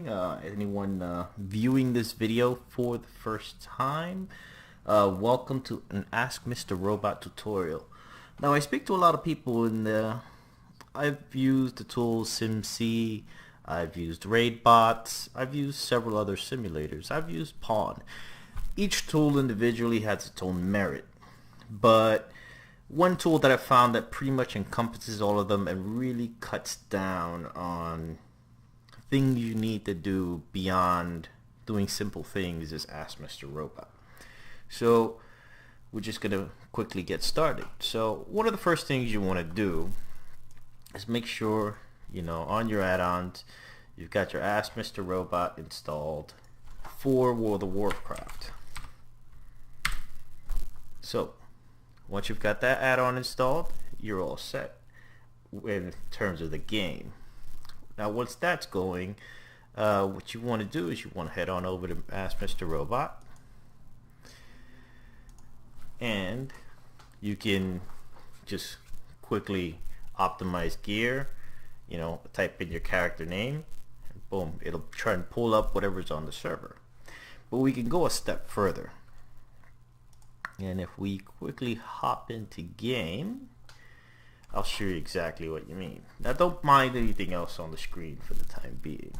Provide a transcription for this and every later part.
Anyone viewing this video for the first time, welcome to an Ask Mr. Robot tutorial. Now, I speak to a lot of people I've used the tools SimC, I've used RaidBots, I've used several other simulators, I've used Pawn. Each tool individually has its own merit, but one tool that I found that pretty much encompasses all of them and really cuts down on things you need to do beyond doing simple things is Ask Mr. Robot. So we're just going to quickly get started. So one of the first things you want to do is make sure, on your add-ons, you've got your Ask Mr. Robot installed for World of Warcraft. So once you've got that add-on installed, you're all set in terms of the game. Now once that's going, what you want to do is you want to head on over to Ask Mr. Robot, and you can just quickly optimize gear, type in your character name, and boom, it'll try and pull up whatever's on the server. But we can go a step further, and if we quickly hop into game, I'll show you exactly what you mean. Now don't mind anything else on the screen for the time being.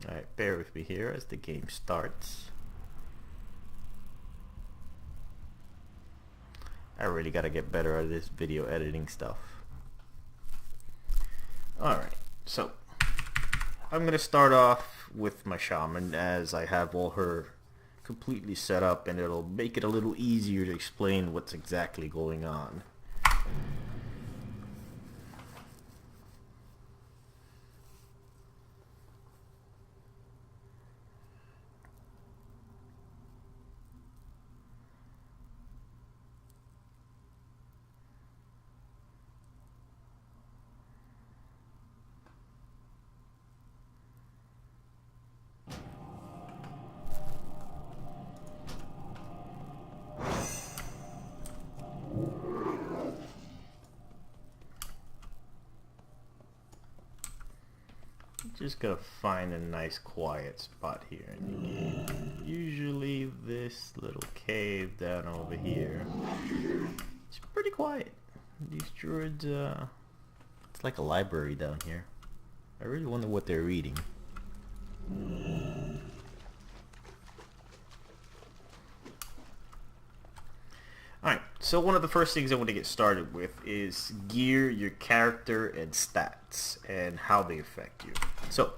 Alright, bear with me here as the game starts. I really gotta get better at this video editing stuff. Alright, so I'm gonna start off with my shaman as I have all her completely set up, and it'll make it a little easier to explain what's exactly going on. Just gotta find a nice quiet spot here in the game. Usually this little cave down over here. It's pretty quiet. These druids, it's like a library down here. I really wonder what they're reading. Alright, so one of the first things I want to get started with is gear, your character, and stats, and how they affect you. So,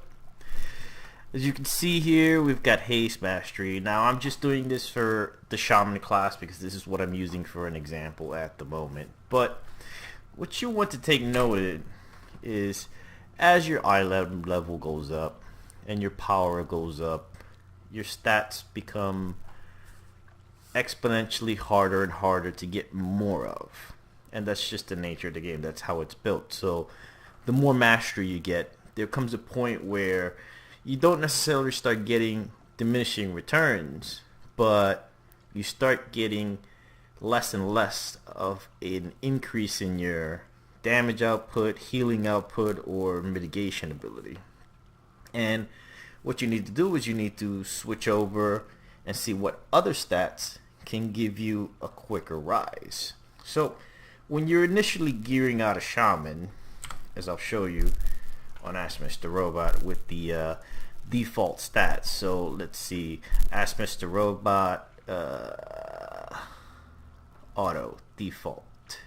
as you can see here, we've got Haste Mastery. Now, I'm just doing this for the Shaman class because this is what I'm using for an example at the moment. But what you want to take note of is as your item level goes up and your power goes up, your stats become exponentially harder and harder to get more of, and that's just the nature of the game. That's how it's built. So the more mastery you get, there comes a point where you don't necessarily start getting diminishing returns, but you start getting less and less of an increase in your damage output, healing output, or mitigation ability. And what you need to do is you need to switch over and see what other stats can give you a quicker rise. So when you're initially gearing out a shaman, as I'll show you on Ask Mr. Robot with the default stats. So let's see, Ask Mr. Robot auto default.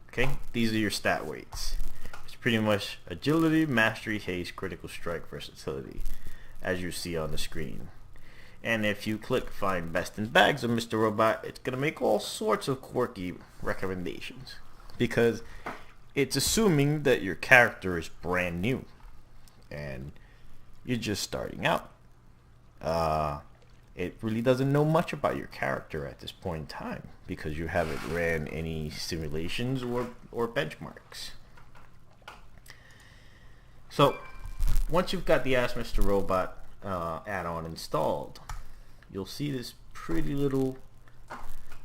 Okay, these are your stat weights. It's pretty much agility, mastery, haste, critical strike, versatility, as you see on the screen. And if you click find best in bags of Mr. Robot, it's going to make all sorts of quirky recommendations because it's assuming that your character is brand new and you're just starting out. It really doesn't know much about your character at this point in time because you haven't ran any simulations or benchmarks. So once you've got the Ask Mr. Robot add-on installed, you'll see this pretty little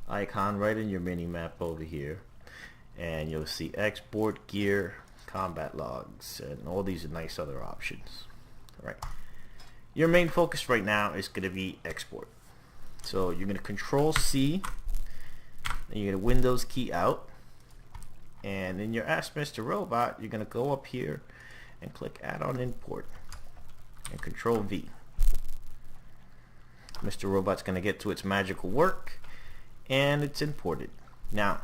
icon right in your mini map over here, and you'll see export gear combat logs, and all these nice other options. All right. Your main focus right now is going to be export. So you're going to Control C, and you're going to Windows key out, and in your Ask Mr. Robot, you're going to go up here and click Add on Import, and Control V. Mr. Robot's going to get to its magical work, and it's imported. Now,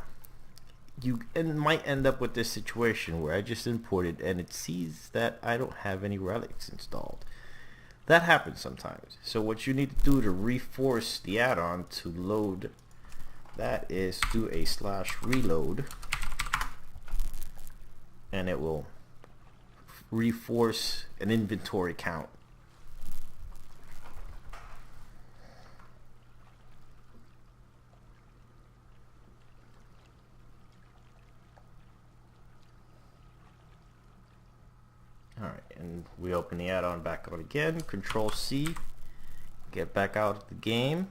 you might end up with this situation where I just imported and it sees that I don't have any relics installed. That happens sometimes. So what you need to do to reforce the add-on to load, that is do a /reload, and it will reforce an inventory count. Alright, and we open the add-on back out again, Control C, get back out of the game,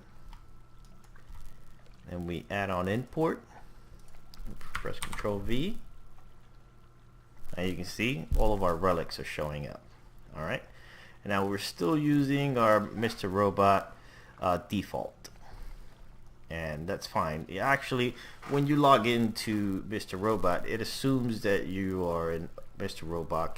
and we add on import, press Control V, and you can see all of our relics are showing up. Alright, and now we're still using our Mr. Robot default, and that's fine. Actually, when you log into Mr. Robot, it assumes that you are in Mr. Robot.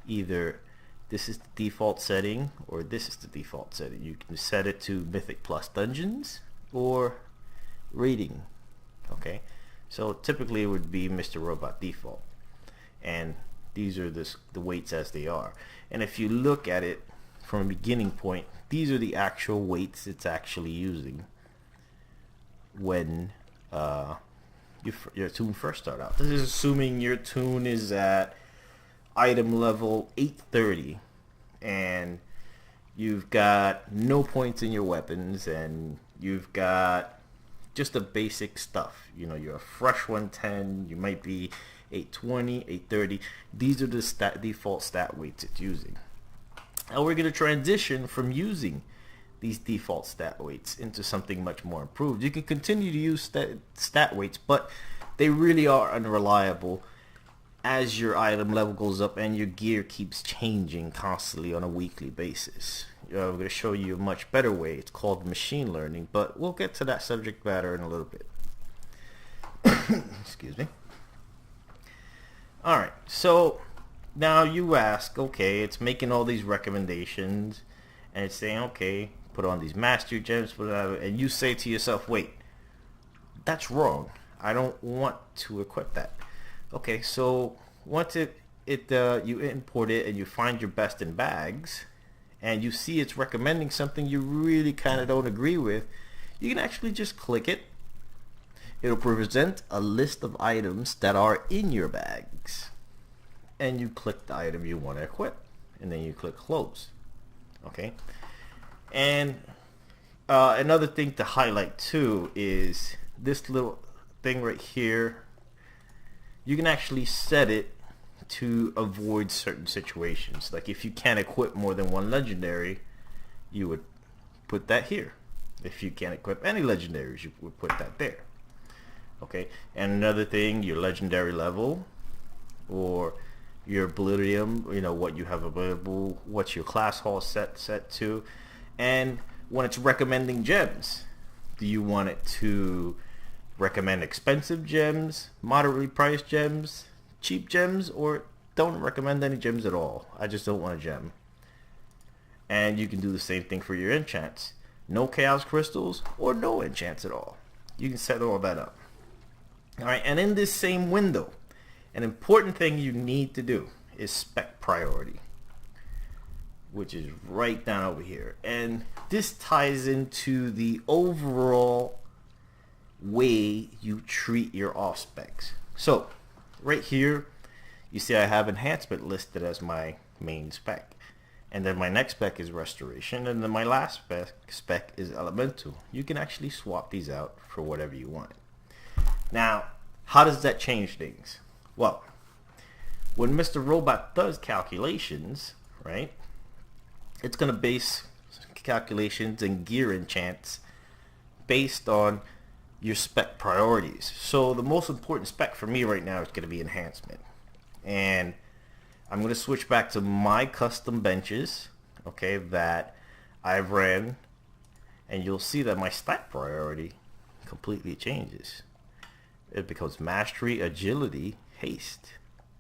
Either this is the default setting or this is the default setting. You can set it to Mythic Plus Dungeons or Rating. Okay, so typically it would be Mr. Robot default, and these are the weights as they are. And if you look at it from a beginning point, these are the actual weights it's actually using when your tune first start out. This is assuming your tune is at item level 830 and you've got no points in your weapons and you've got just the basic stuff. You know, you're a fresh 110, you might be 820, 830. These are the default stat weights it's using. Now we're going to transition from using these default stat weights into something much more improved. You can continue to use stat weights, but they really are unreliable as your item level goes up and your gear keeps changing constantly on a weekly basis. We're going to show you a much better way. It's called machine learning, but we'll get to that subject matter in a little bit. Excuse me. Alright, so now you ask, okay, it's making all these recommendations and it's saying, okay, put on these mastery gems, whatever, and you say to yourself, wait, that's wrong. I don't want to equip that. Okay, so once you import it and you find your best in bags and you see it's recommending something you really kind of don't agree with, you can actually just click it. It'll present a list of items that are in your bags, and you click the item you want to equip, and then you click close. Okay, and another thing to highlight too is this little thing right here. You can actually set it to avoid certain situations. Like if you can't equip more than one legendary, you would put that here. If you can't equip any legendaries, you would put that there. Okay, and another thing, your legendary level or your abilitium, you know, what you have available, what's your class hall set to, and when it's recommending gems, do you want it to recommend expensive gems, moderately priced gems, cheap gems, or don't recommend any gems at all? I just don't want a gem. And you can do the same thing for your enchants. No chaos crystals or no enchants at all. You can set all that up. Alright, and in this same window, an important thing you need to do is spec priority, which is right down over here. And this ties into the overall way you treat your off specs. So right here you see I have enhancement listed as my main spec, and then my next spec is restoration, and then my last spec is elemental. You can actually swap these out for whatever you want. Now how does that change things? Well, when Mr. Robot does calculations, right, it's going to base calculations and gear enchants based on your spec priorities. So the most important spec for me right now is going to be enhancement. and I'm going to switch back to my custom benches, okay, that I've ran, and you'll see that my stack priority completely changes. It becomes mastery, agility, haste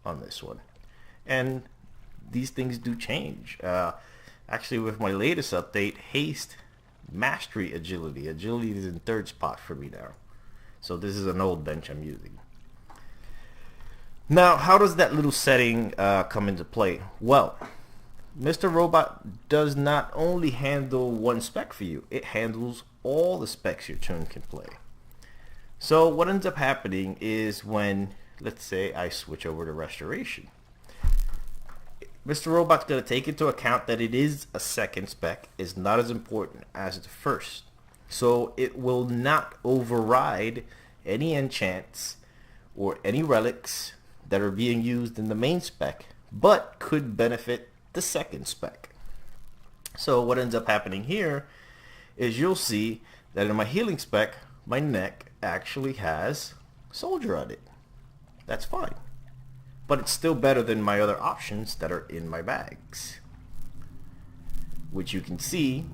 on this one. And these things do change. Actually, with my latest update, haste, mastery, agility. Agility is in third spot for me now. So this is an old bench I'm using. Now, how does that little setting come into play? Well, Mr. Robot does not only handle one spec for you, it handles all the specs your tune can play. So what ends up happening is when, let's say, I switch over to restoration, Mr. Robot's going to take into account that it is a second spec, is not as important as the first. So it will not override any enchants or any relics that are being used in the main spec, but could benefit the second spec. So what ends up happening here is you'll see that in my healing spec, my neck actually has soldier on it. That's fine. But it's still better than my other options that are in my bags, which you can see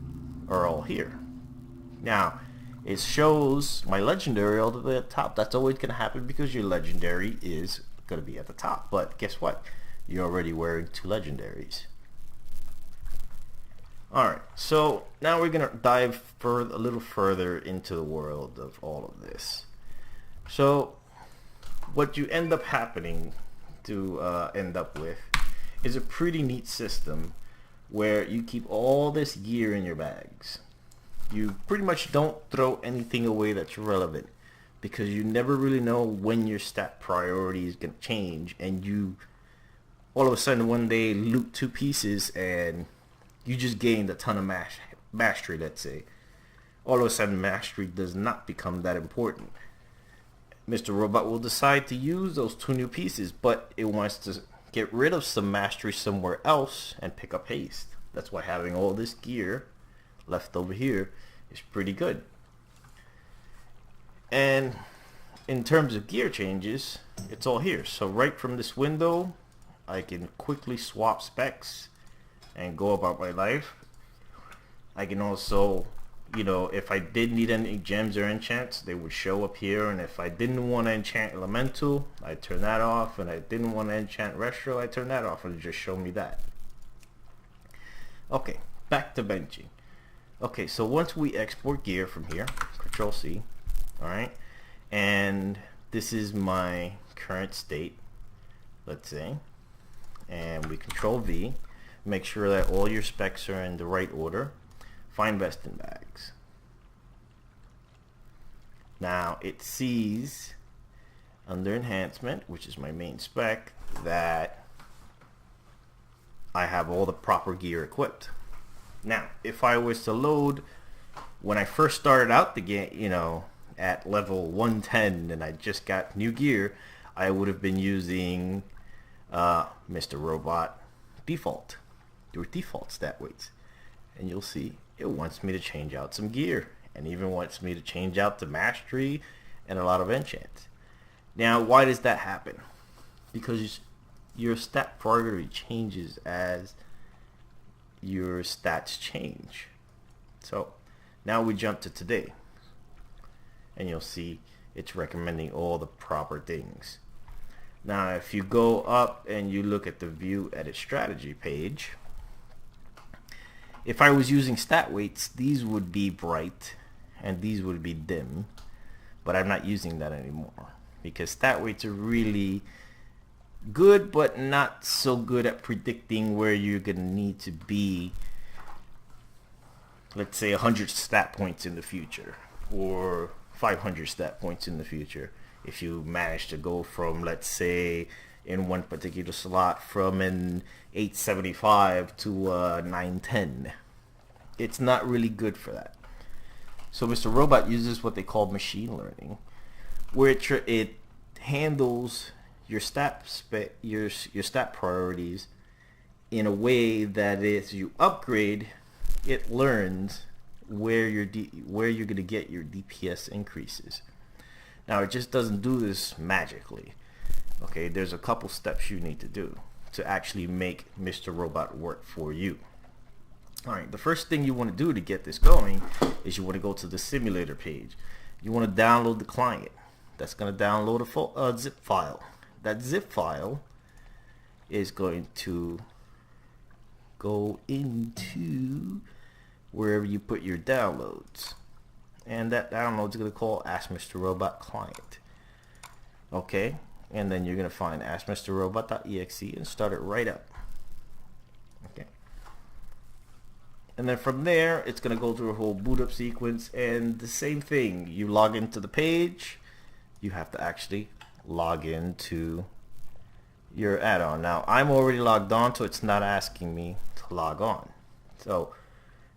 are all here. Now, it shows my legendary all the way at the top. That's always going to happen because your legendary is going to be at the top. But guess what? You're already wearing 2 legendaries. Alright, so now we're going to dive a little further into the world of all of this. So, what you end up happening to end up with is a pretty neat system where you keep all this gear in your bags. You pretty much don't throw anything away that's relevant because you never really know when your stat priority is going to change, and you all of a sudden one day loot 2 pieces and you just gained a ton of mastery, let's say. All of a sudden mastery does not become that important. Mr. Robot will decide to use those 2 new pieces, but it wants to get rid of some mastery somewhere else and pick up haste. That's why having all this gear left over here is pretty good. And in terms of gear changes, it's all here. So right from this window, I can quickly swap specs and go about my life. I can also, you know, if I did need any gems or enchants, they would show up here. And if I didn't want to enchant elemental, I turn that off. And I didn't want to enchant restro, I turn that off, and it just show me that. Okay, back to benching. Okay, so once we export gear from here, Control C, alright, and this is my current state, let's say, and we Control V, make sure that all your specs are in the right order, find best in bags. Now it sees under enhancement, which is my main spec, that I have all the proper gear equipped. Now, if I was to load when I first started out the game, you know, at level 110 and I just got new gear, I would have been using Mr. Robot default, your default stat weights. And you'll see it wants me to change out some gear, and even wants me to change out the mastery and a lot of enchants. Now, why does that happen? Because your stat priority changes as your stats change. So now we jump to today, and you'll see it's recommending all the proper things. Now if you go up and you look at the view edit strategy page, if I was using stat weights, these would be bright and these would be dim, but I'm not using that anymore because stat weights are really good, but not so good at predicting where you're gonna need to be, let's say 100 stat points in the future or 500 stat points in the future. If you manage to go from, let's say in one particular slot, from an 875 to a 910, it's not really good for that. So Mr. Robot uses what they call machine learning, where it handles your stat priorities in a way that as you upgrade, it learns where you're going to get your DPS increases. Now it just doesn't do this magically. Okay, there's a couple steps you need to do to actually make Mr. Robot work for you. Alright, the first thing you want to do to get this going is you want to go to the simulator page. You want to download the client. That's going to download a zip file. That zip file is going to go into wherever you put your downloads. And that download is going to call Ask Mr. Robot Client. Okay, and then you're going to find askmrrobot.exe and start it right up. Okay. And then from there, it's going to go through a whole boot up sequence, and the same thing. You log into the page, you have to actually log into your add-on. Now, I'm already logged on, so it's not asking me to log on. So,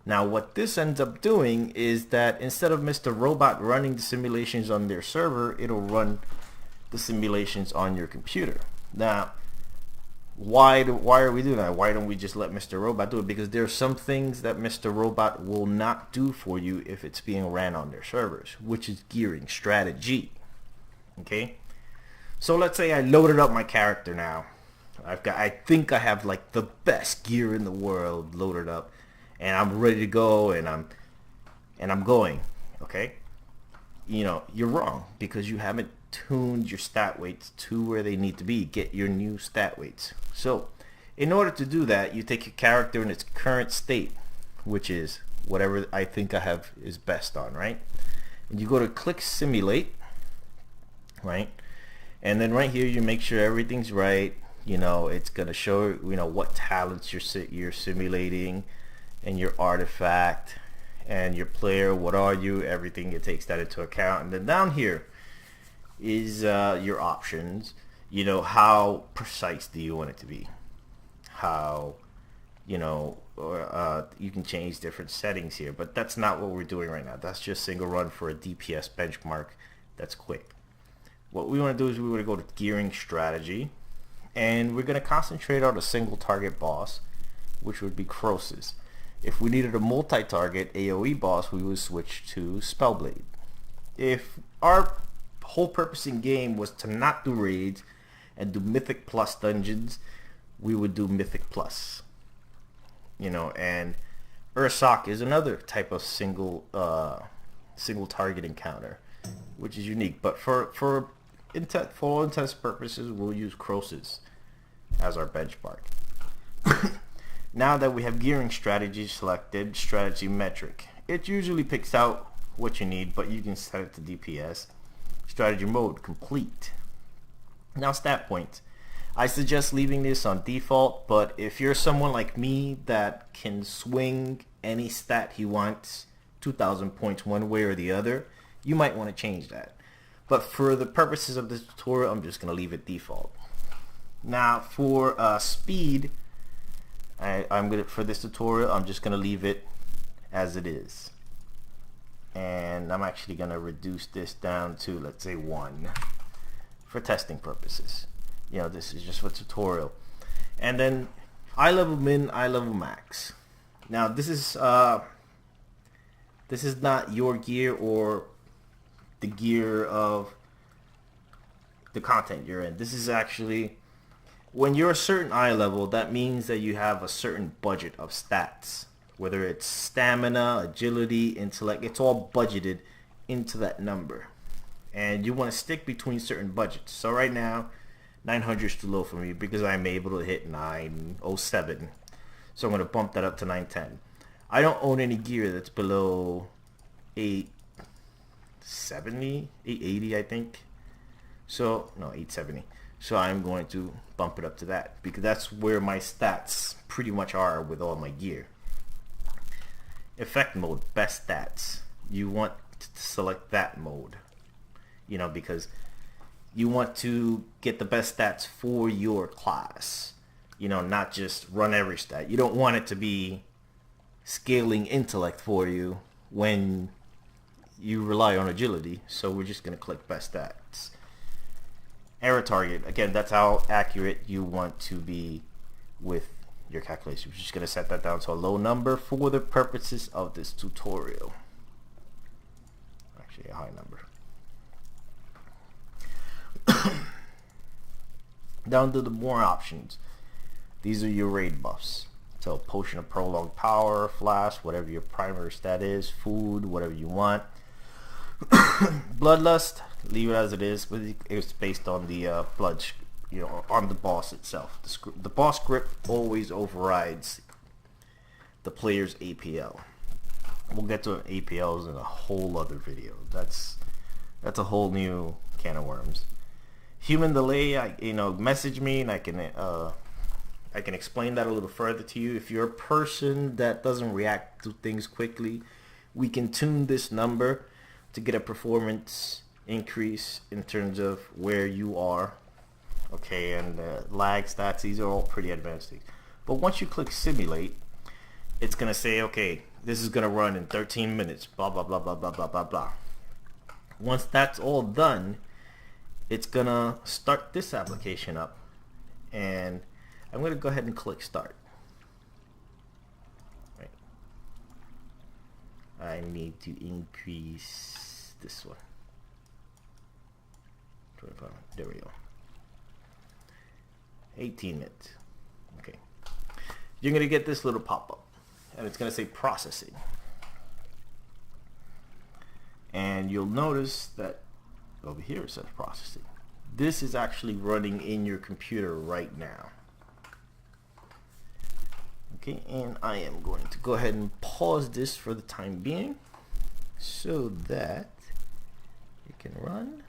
now what this ends up doing is that instead of Mr. Robot running the simulations on their server, it'll run the simulations on your computer. Now, why are we doing that? Why don't we just let Mr. Robot do it? Because there are some things that Mr. Robot will not do for you if it's being ran on their servers, which is gearing strategy. Okay, so let's say I loaded up my character now. I think I have like the best gear in the world loaded up, and I'm ready to go, and I'm going. Okay, you know, you're wrong because you haven't tuned your stat weights to where they need to be. Get your new stat weights. So in order to do that, you take your character in its current state, which is whatever I think I have is best on, right? And you go to click simulate, right? And then right here you make sure everything's right. You know, it's gonna show, you know, what talents you're simulating, and your artifact and your player, what are you, everything. It takes that into account. And then down here is your options. You know, how precise do you want it to be, how, you know, or you can change different settings here, but that's not what we're doing right now. That's just single run for a DPS benchmark. That's quick. What we want to do is we want to go to gearing strategy, and we're going to concentrate on a single target boss, which would be Croesus. If we needed a multi-target AoE boss, we would switch to Spellblade. If our whole purpose in game was to not do raids and do Mythic Plus dungeons, we would do Mythic Plus. You know, and Ursoc is another type of single target encounter, which is unique. But for all intents and purposes, we'll use Croesus as our benchmark. Now that we have gearing strategy selected, strategy metric, it usually picks out what you need, but you can set it to DPS. Strategy mode complete. Now stat points. I suggest leaving this on default, but if you're someone like me that can swing any stat he wants 2,000 points one way or the other, you might want to change that. But for the purposes of this tutorial, I'm just going to leave it default. Now for speed, for this tutorial, I'm just going to leave it as it is. And I'm actually going to reduce this down to, let's say, 1 for testing purposes. You know, this is just for tutorial. And then eye level min, eye level max. Now this is not your gear or the gear of the content you're in. This is actually, when you're a certain eye level, that means that you have a certain budget of stats. Whether it's stamina, agility, intellect, it's all budgeted into that number. And you want to stick between certain budgets. So right now, 900 is too low for me because I'm able to hit 907. So I'm going to bump that up to 910. I don't own any gear that's below 870, 880 I think. So, no, 870. So I'm going to bump it up to that because that's where my stats pretty much are with all my gear. Effect mode, best stats. You want to select that mode, you know, because you want to get the best stats for your class, you know, not just run every stat. You don't want it to be scaling intellect for you when you rely on agility. So we're just going to click best stats. Error target, again, that's how accurate you want to be with your calculation. We're just going to set that down to a low number for the purposes of this tutorial. Actually a high number. Down to the more options. These are your raid buffs. So potion of prolonged power, flash, whatever your primary stat is, food, whatever you want. Bloodlust, leave it as it is, but it's based on the on the boss itself. The boss grip always overrides the player's APL. We'll get to APLs in a whole other video. That's a whole new can of worms. Human delay, message me and I can explain that a little further to you. If you're a person that doesn't react to things quickly, we can tune this number to get a performance increase in terms of where you are. Okay, and lag stats, these are all pretty advanced things. But once you click simulate, it's gonna say, okay, this is gonna run in 13 minutes, blah blah blah blah blah blah blah blah. Once that's all done, it's gonna start this application up, and I'm gonna go ahead and click start. Right. I need to increase this one. 25. There we go. 18 minutes. Okay. You're gonna get this little pop-up, and it's gonna say processing. And you'll notice that over here it says processing. This is actually running in your computer right now. Okay, and I am going to go ahead and pause this for the time being so that it can run.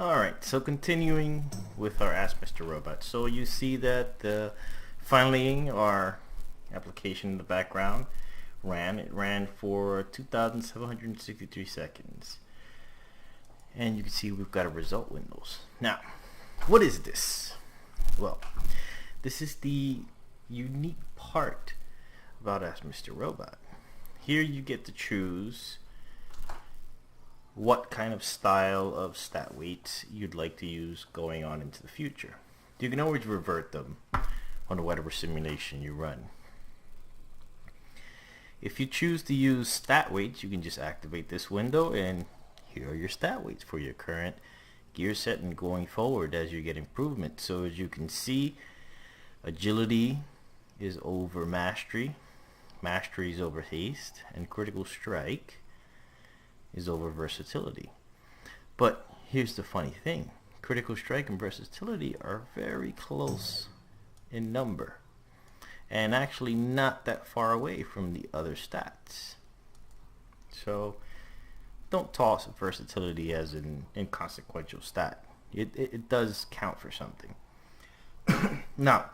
Alright, so continuing with our Ask Mr. Robot. So you see that finally our application in the background ran. It ran for 2,763 seconds. And you can see we've got a result windows. Now, what is this? Well, this is the unique part about Ask Mr. Robot. Here you get to choose what kind of style of stat weights you'd like to use going on into the future. You can always revert them on whatever simulation you run. If you choose to use stat weights, you can just activate this window and here are your stat weights for your current gear set and going forward as you get improvement. So as you can see, agility is over mastery, mastery is over haste, and critical strike is over versatility. But here's the funny thing, critical strike and versatility are very close in number and actually not that far away from the other stats. So don't toss versatility as an inconsequential stat. It does count for something. Now,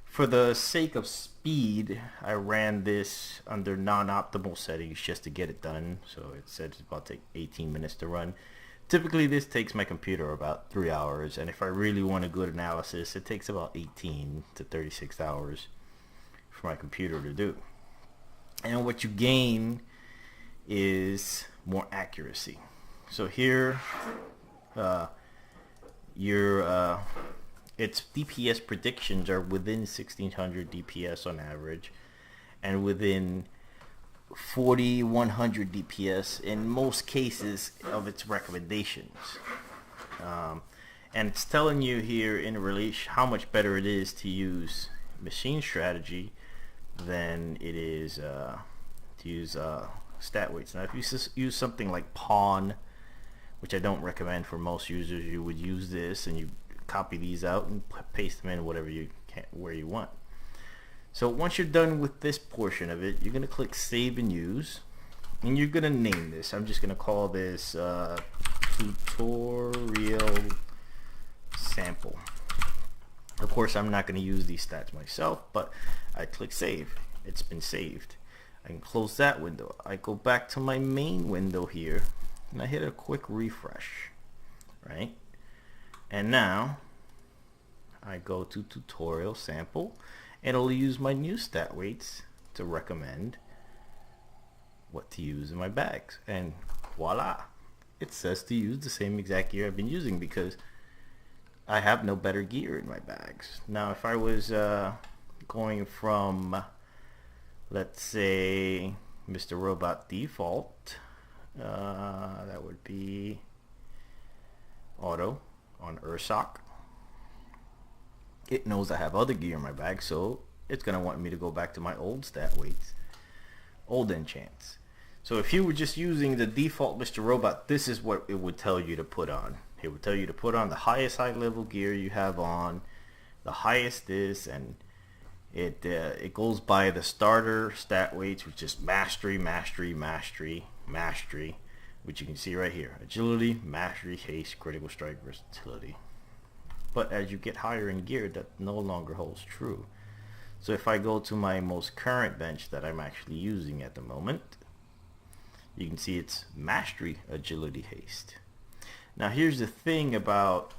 for the sake of speed, I ran this under non-optimal settings just to get it done. So it said it's about to take 18 minutes to run. Typically this takes my computer about 3 hours, and if I really want a good analysis, it takes about 18 to 36 hours for my computer to do. And what you gain is more accuracy. So here its DPS predictions are within 1600 DPS on average and within 4100 DPS in most cases of its recommendations. And it's telling you here in relation how much better it is to use machine strategy than it is to use stat weights. Now if you use something like pawn, which I don't recommend for most users, you would use this and you copy these out and paste them in whatever you can, where you want. So once you're done with this portion of it, you're going to click save and use, and you're going to name this. I'm just going to call this tutorial sample. Of course I'm not going to use these stats myself, but I click save. It's been saved. I can close that window. I go back to my main window here and I hit a quick refresh, right? And now I go to tutorial sample and it'll use my new stat weights to recommend what to use in my bags, and voila, it says to use the same exact gear I've been using because I have no better gear in my bags. Now if I was going from, let's say, Mr. Robot default, that would be auto on Ursoc. It knows I have other gear in my bag, so it's going to want me to go back to my old stat weights, old enchants. So if you were just using the default Mr. Robot, this is what it would tell you to put on. It would tell you to put on the highest high level gear you have on, the highest this, and it goes by the starter stat weights, which is mastery, mastery, mastery, mastery, which you can see right here. Agility, mastery, haste, critical strike, versatility. But as you get higher in gear, that no longer holds true. So if I go to my most current bench that I'm actually using at the moment, you can see it's mastery, agility, haste. Now here's the thing about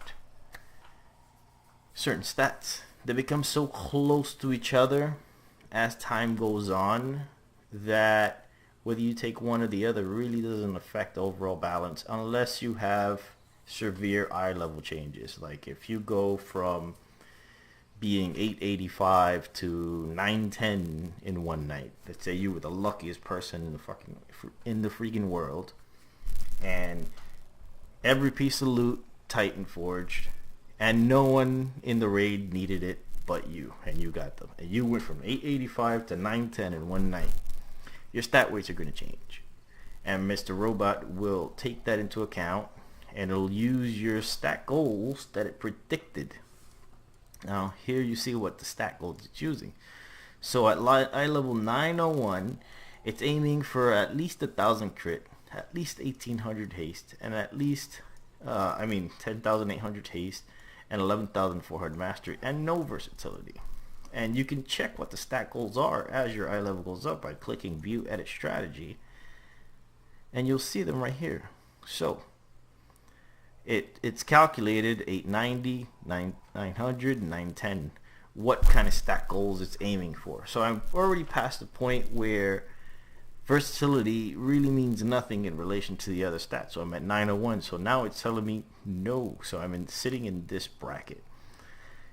certain stats. They become so close to each other as time goes on that whether you take one or the other really doesn't affect overall balance unless you have severe eye level changes. Like if you go from being 885 to 910 in one night, let's say you were the luckiest person in the freaking world, and every piece of loot Titan forged, and no one in the raid needed it but you, and you got them, and you went from 885 to 910 in one night, your stat weights are going to change, and Mr. Robot will take that into account and it'll use your stat goals that it predicted. Now here you see what the stat goals it's using. So at eye level 901, it's aiming for at least 1,000 crit, at least 1,800 haste, and at least I mean 10,800 haste and 11,400 mastery and no versatility. And you can check what the stat goals are as your eye level goes up by clicking view edit strategy, and you'll see them right here. So it's calculated 890, 900, 910, what kind of stat goals it's aiming for. So I'm already past the point where versatility really means nothing in relation to the other stats. So I'm at 901. So now it's telling me no. So I'm sitting in this bracket.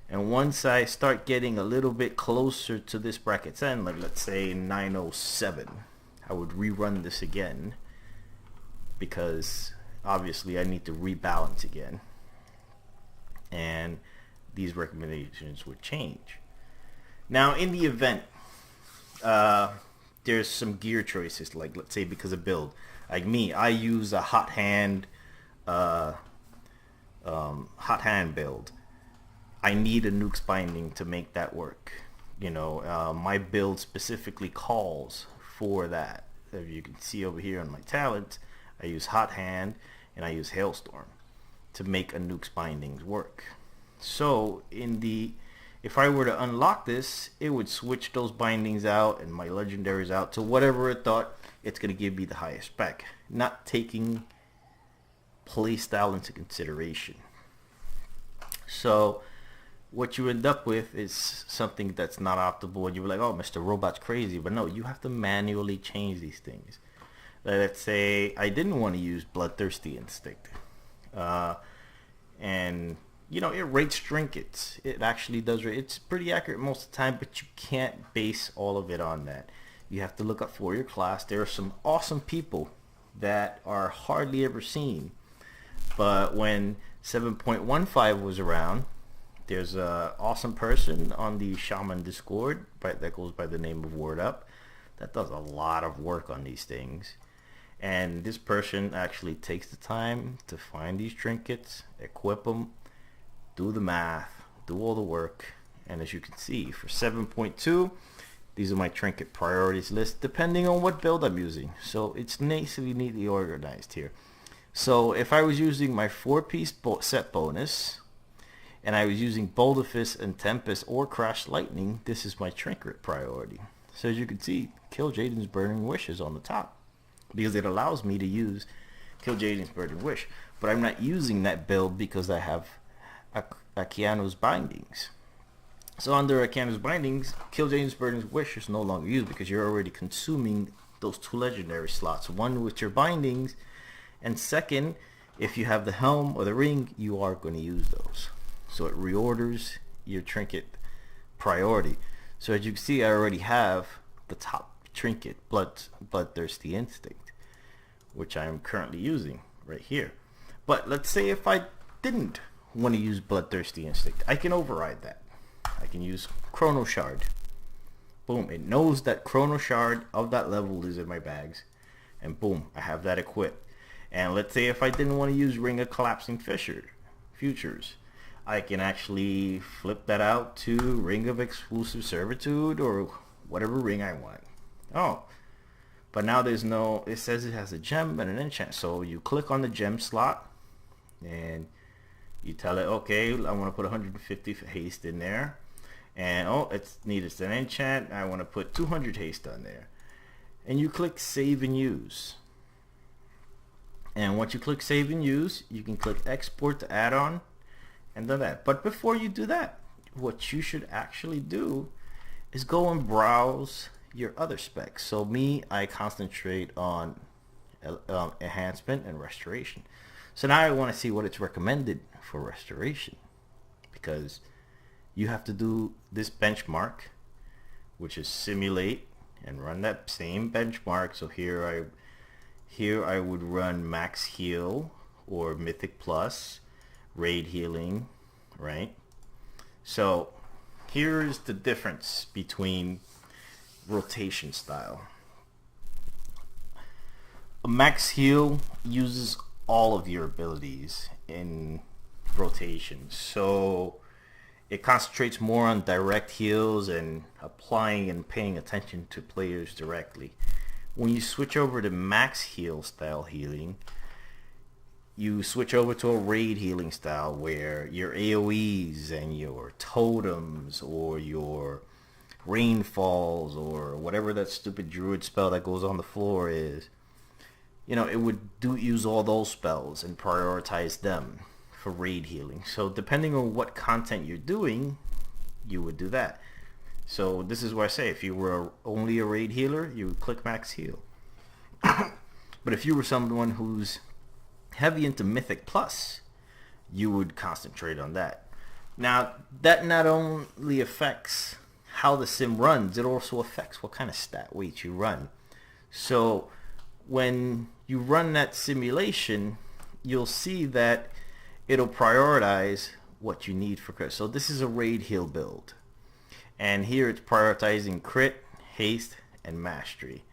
And once I start getting a little bit closer to this bracket's end, like let's say 907, I would rerun this again because obviously I need to rebalance again. And these recommendations would change. Now in the event, there's some gear choices, like let's say because of build. Like me, I use a hot hand build. I need a nukes binding to make that work. You know, my build specifically calls for that. If you can see over here on my talent, I use hot hand and I use hailstorm to make a nukes bindings work. So if I were to unlock this, it would switch those bindings out and my legendaries out to whatever it thought it's going to give me the highest spec, not taking playstyle into consideration. So what you end up with is something that's not optimal, and you're like, oh, Mr. Robot's crazy. But no, you have to manually change these things. Let's say I didn't want to use Bloodthirsty Instinct. And, you know, it rates trinkets. It actually does rate. It's pretty accurate most of the time, but you can't base all of it on that. You have to look up for your class. There are some awesome people that are hardly ever seen. But when 7.15 was around, there's an awesome person on the Shaman Discord that goes by the name of Word Up that does a lot of work on these things. And this person actually takes the time to find these trinkets, equip them, do the math, do all the work. And as you can see, for 7.2, these are my trinket priorities list depending on what build I'm using. So it's nicely, neatly organized here. So if I was using my 4-piece set bonus, and I was using Boldifius and Tempest or Crash Lightning, this is my trinket priority. So as you can see, Kill Jaden's Burning Wish is on the top because it allows me to use Kill Jaden's Burning Wish. But I'm not using that build because I have Akianu's Bindings. So under Akianu's Bindings, Kill Jaden's Burning Wish is no longer used because you're already consuming those 2 legendary slots. One with your bindings, and second, if you have the helm or the ring, you are going to use those. So it reorders your trinket priority. So as you can see, I already have the top trinket, Bloodthirsty Instinct, which I am currently using right here. But let's say if I didn't want to use Bloodthirsty Instinct, I can override that. I can use Chrono Shard. Boom, it knows that Chrono Shard of that level is in my bags. And boom, I have that equipped. And let's say if I didn't want to use Ring of Collapsing Futures, I can actually flip that out to Ring of Exclusive Servitude or whatever ring I want. Oh, but now there's no, it says it has a gem and an enchant. So you click on the gem slot and you tell it, okay, I want to put 150 haste in there. And oh, it's needed an enchant. I want to put 200 haste on there. And you click save and use. And once you click save and use, you can click export to add-on and do that. But before you do that, what you should actually do is go and browse your other specs. So me, I concentrate on enhancement and restoration. So now I want to see what it's recommended for restoration, because you have to do this benchmark, which is simulate and run that same benchmark. So here I would run max heal or mythic plus raid healing, right? So here's the difference between rotation style. A max heal uses all of your abilities in rotation, so it concentrates more on direct heals and applying and paying attention to players directly. When you switch over to max heal style healing, you switch over to a raid healing style where your AoEs and your totems or your rainfalls or whatever that stupid druid spell that goes on the floor is, you know, it would use all those spells and prioritize them for raid healing. So depending on what content you're doing, you would do that. So this is where I say, if you were only a raid healer, you would click max heal. But if you were someone who's heavy into Mythic Plus, you would concentrate on that. Now, that not only affects how the sim runs, it also affects what kind of stat weight you run. So when you run that simulation, you'll see that it'll prioritize what you need for crit. So this is a raid heal build. And here it's prioritizing crit, haste, and mastery.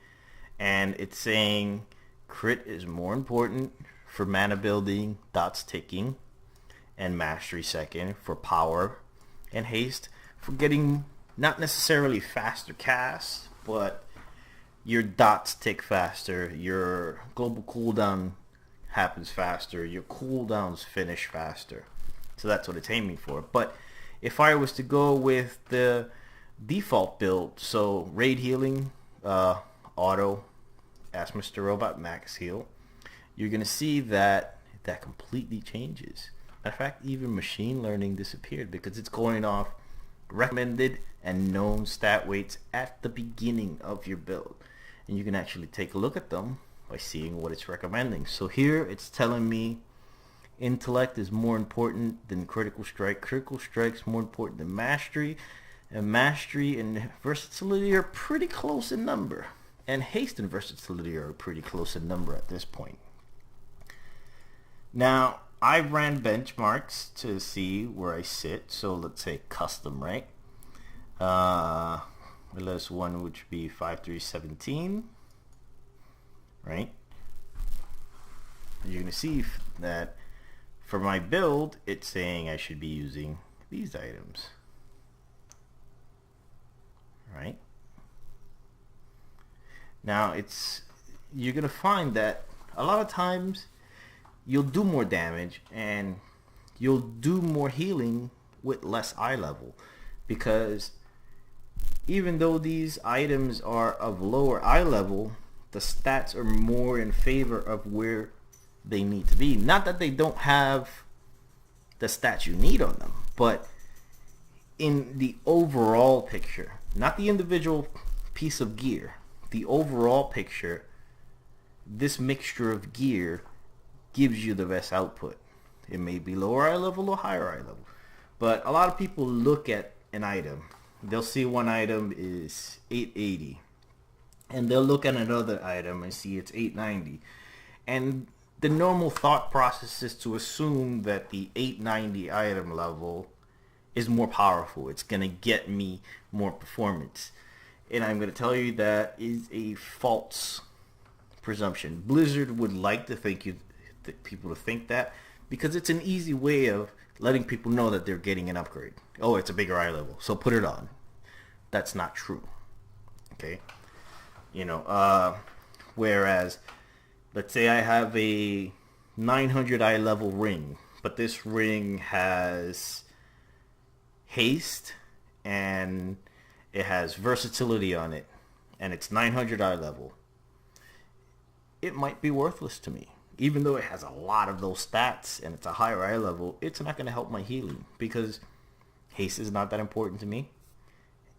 And it's saying crit is more important for mana building, dots ticking, and mastery second for power, and haste for getting not necessarily faster casts, but your dots tick faster, your global cooldown happens faster, your cooldowns finish faster. So that's what it's aiming for. But if I was to go with the default build, so raid healing, auto, Ask Mr. Robot, max heal, you're going to see that that completely changes. In fact, even machine learning disappeared because it's going off recommended and known stat weights at the beginning of your build. And you can actually take a look at them by seeing what it's recommending. So here it's telling me intellect is more important than critical strike. Critical strike's more important than mastery. And mastery and versatility are pretty close in number. And haste and versatility are pretty close in number at this point. Now, I ran benchmarks to see where I sit. So let's say custom, right? The last one would be 5317, right? You're going to see that for my build, it's saying I should be using these items, right? Now you're going to find that a lot of times you'll do more damage and you'll do more healing with less eye level, because even though these items are of lower eye level, the stats are more in favor of where they need to be. Not that they don't have the stats you need on them, but in the overall picture, not the individual piece of gear, the overall picture, this mixture of gear gives you the best output. It may be lower eye level or higher eye level, but a lot of people look at an item. They'll see one item is 880, and they'll look at another item and see it's 890. And the normal thought process is to assume that the 890 item level is more powerful. It's going to get me more performance. And I'm going to tell you that is a false presumption. Blizzard would like to think people to think that, because it's an easy way of letting people know that they're getting an upgrade. Oh, it's a bigger eye level, so put it on. That's not true. Okay? You know, whereas, let's say I have a 900 eye level ring, but this ring has haste and it has versatility on it, and it's 900 eye level. It might be worthless to me. Even though it has a lot of those stats and it's a higher eye level, it's not going to help my healing, because haste is not that important to me,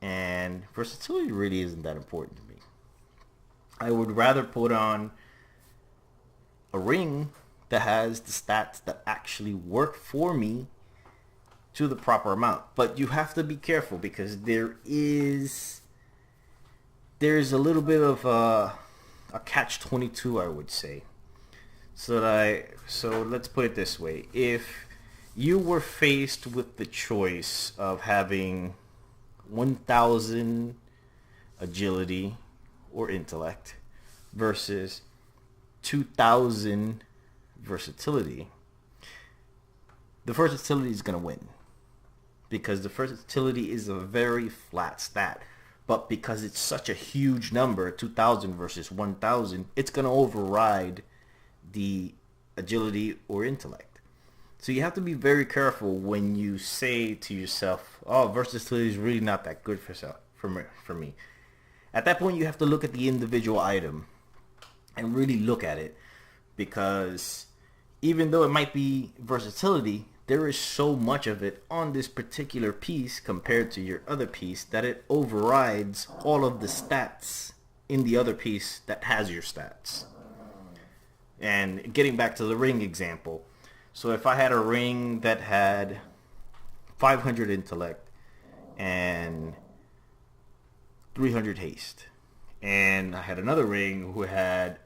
and versatility really isn't that important to me. I would rather put on a ring that has the stats that actually work for me to the proper amount. But you have to be careful, because there's a little bit of a catch-22, I would say. So let's put it this way. If you were faced with the choice of having 1,000 agility or intellect versus 2,000 versatility, the versatility is going to win, because the versatility is a very flat stat. But because it's such a huge number, 2,000 versus 1,000, it's going to override the agility, or intellect. So you have to be very careful when you say to yourself, oh, versatility is really not that good for me. At that point, you have to look at the individual item and really look at it, because even though it might be versatility, there is so much of it on this particular piece compared to your other piece that it overrides all of the stats in the other piece that has your stats. And getting back to the ring example, so if I had a ring that had 500 intellect and 300 haste, and I had another ring who had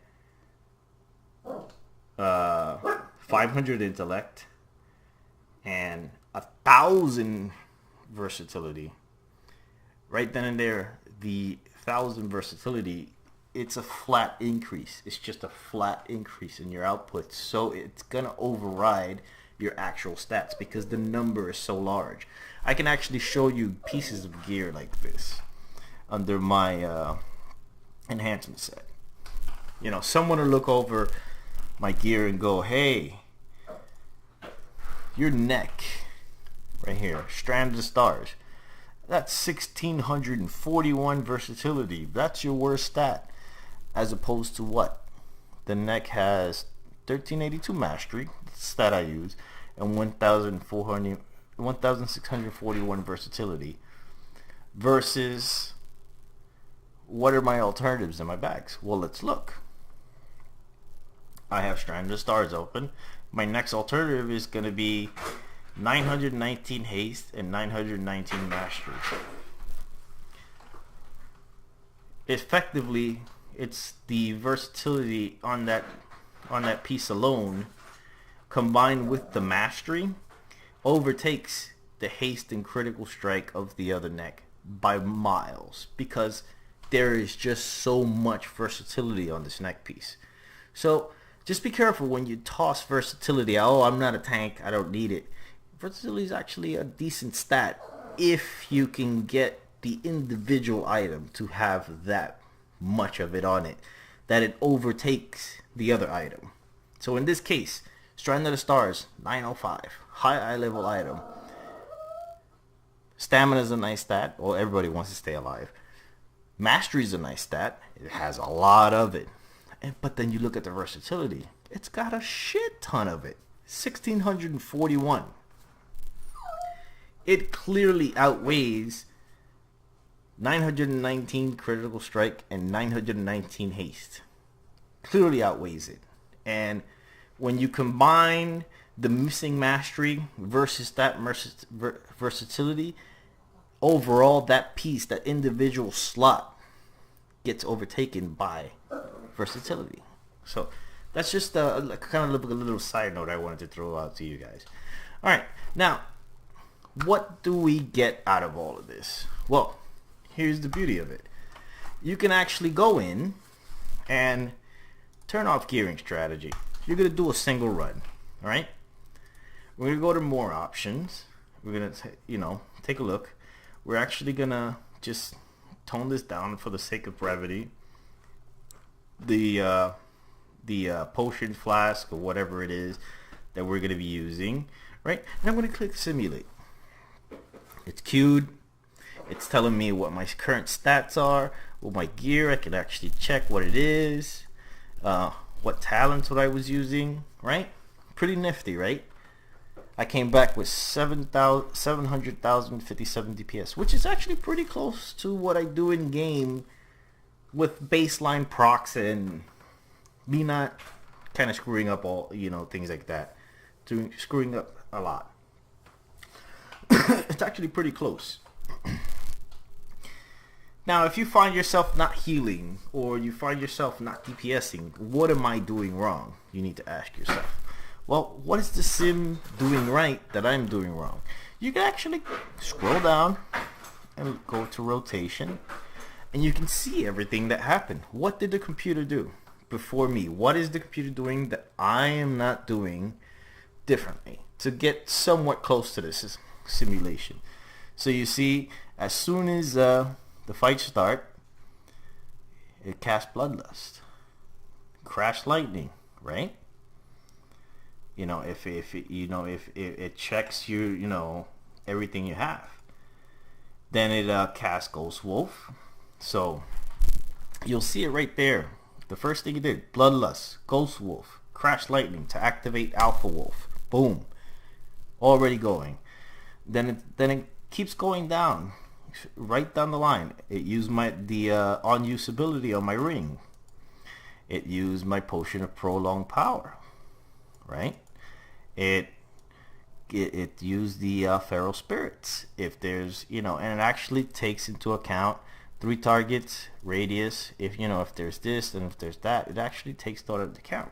500 intellect and 1,000 versatility, right then and there, the 1,000 versatility, it's a flat increase. It's just a flat increase in your output. So it's going to override your actual stats because the number is so large. I can actually show you pieces of gear like this under my enhancement set. You know, someone will look over my gear and go, hey, your neck right here, Strand of the Stars, that's 1,641 versatility. That's your worst stat. As opposed to what? The neck has 1,382 mastery, that's the stat I use, and 1,641 versatility. Versus, what are my alternatives in my bags? Well, let's look. I have Strand of the Stars open. My next alternative is going to be 919 haste and 919 mastery. Effectively, it's the versatility on that piece alone, combined with the mastery, overtakes the haste and critical strike of the other neck by miles, because there is just so much versatility on this neck piece. So just be careful when you toss versatility. Oh, I'm not a tank, I don't need it. Versatility is actually a decent stat if you can get the individual item to have that much of it on it, that it overtakes the other item. So in this case, Strand of the Stars, 905, high eye level item. Stamina is a nice stat. Well, everybody wants to stay alive. Mastery is a nice stat. It has a lot of it. But then you look at the versatility. It's got a shit ton of it. 1,641. It clearly outweighs 919 critical strike and 919 haste. Clearly outweighs it. And when you combine the missing mastery versus that versatility, overall that piece, that individual slot, gets overtaken by versatility. So that's just kind of a little side note I wanted to throw out to you guys. All right, now what do we get out of all of this? Well, here's the beauty of it. You can actually go in and turn off gearing strategy. You're gonna do a single run. All right, we're gonna go to more options. We're gonna take a look. We're actually gonna just tone this down for the sake of brevity. The potion flask or whatever it is that we're going to be using, right? And I'm going to click simulate. It's queued. It's telling me what my current stats are. With my gear, I can actually check what it is, what talents what I was using, right? Pretty nifty, right? I came back with 700,057 DPS, which is actually pretty close to what I do in game with baseline procs and me not kind of screwing up all, things like that. Screwing up a lot. It's actually pretty close. Now, if you find yourself not healing or you find yourself not DPSing, what am I doing wrong? You need to ask yourself. Well, what is the sim doing right that I'm doing wrong? You can actually scroll down and go to rotation, and you can see everything that happened. What did the computer do before me? What is the computer doing that I am not doing differently to get somewhat close to this simulation? So you see, as soon as the fights start, it casts Bloodlust, Crash Lightning, right? if it checks everything you have. Then it casts Ghost Wolf. So you'll see it right there. The first thing it did, Bloodlust, Ghost Wolf, Crash Lightning to activate Alpha Wolf. Boom. Already going. Then it keeps going down, right down the line. It used the unusability on my ring. It used my Potion of Prolonged Power, right? It used the Feral Spirits. If there's, and it actually takes into account 3 targets, radius. If there's this and if there's that, it actually takes that into account.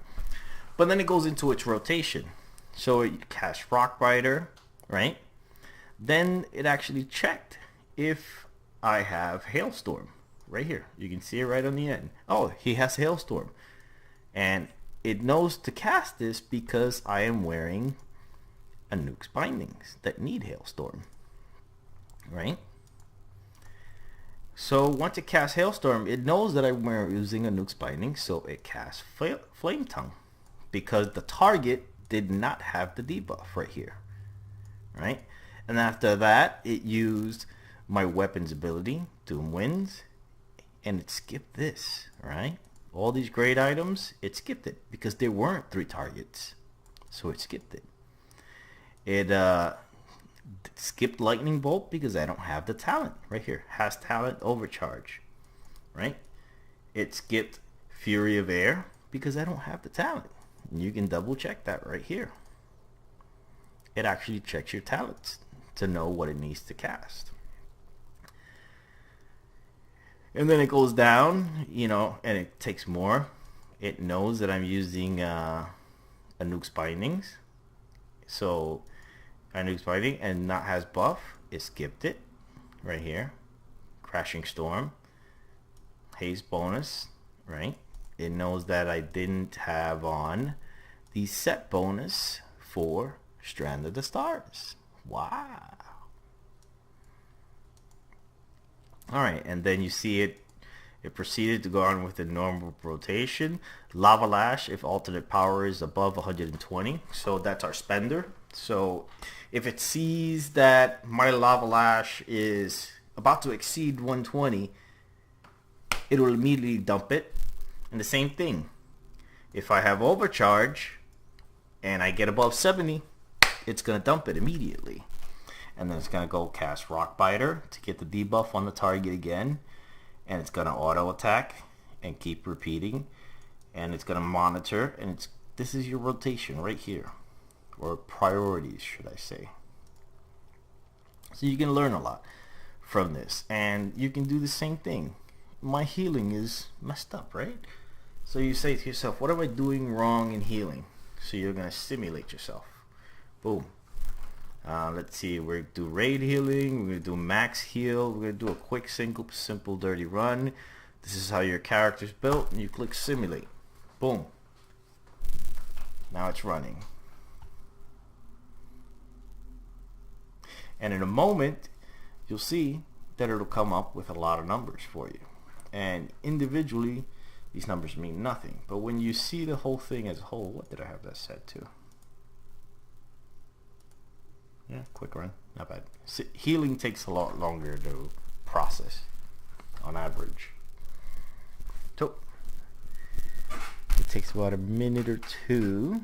But then it goes into its rotation. So it casts Rock Rider, right? Then it actually checked if I have Hailstorm right here. You can see it right on the end. Oh, he has Hailstorm. And it knows to cast this because I am wearing a Nuke's Bindings that need Hailstorm, right? So once it casts Hailstorm, it knows that I'm using a Nuke's Binding, so it casts Flame Tongue because the target did not have the debuff right here, right? And after that, it used my weapons ability, Doom Winds, and it skipped this, right? All these great items, it skipped it because there weren't 3 targets, so it skipped it. It skipped Lightning Bolt because I don't have the talent right here. Has talent Overcharge, right? It skipped Fury of Air because I don't have the talent. And you can double check that right here. It actually checks your talents to know what it needs to cast. And then it goes down, and it takes more. It knows that I'm using a Nuke's Bindings. So a Nuke's Binding and not has buff. It skipped it right here. Crashing Storm. Haze bonus, right? It knows that I didn't have on the set bonus for Strand of the Stars. Wow. Alright, and then you see it proceeded to go on with the normal rotation. Lava Lash if alternate power is above 120. So that's our spender. So if it sees that my Lava Lash is about to exceed 120, it will immediately dump it. And the same thing, if I have Overcharge and I get above 70, it's going to dump it immediately. And then it's going to go cast Rock Biter to get the debuff on the target again. And it's going to auto attack and keep repeating. And it's going to monitor. And this is your rotation right here. Or priorities, should I say. So you can learn a lot from this. And you can do the same thing. My healing is messed up, right? So you say to yourself, what am I doing wrong in healing? So you're going to simulate yourself. Boom. Let's see, we're going to do raid healing, we're going to do max heal, we're going to do a quick simple dirty run. This is how your character's built, and you click simulate. Boom. Now it's running. And in a moment, you'll see that it'll come up with a lot of numbers for you. And individually, these numbers mean nothing. But when you see the whole thing as a whole, what did I have that set to? Yeah, quick run, not bad. Healing takes a lot longer to process, on average. So, it takes about a minute or two.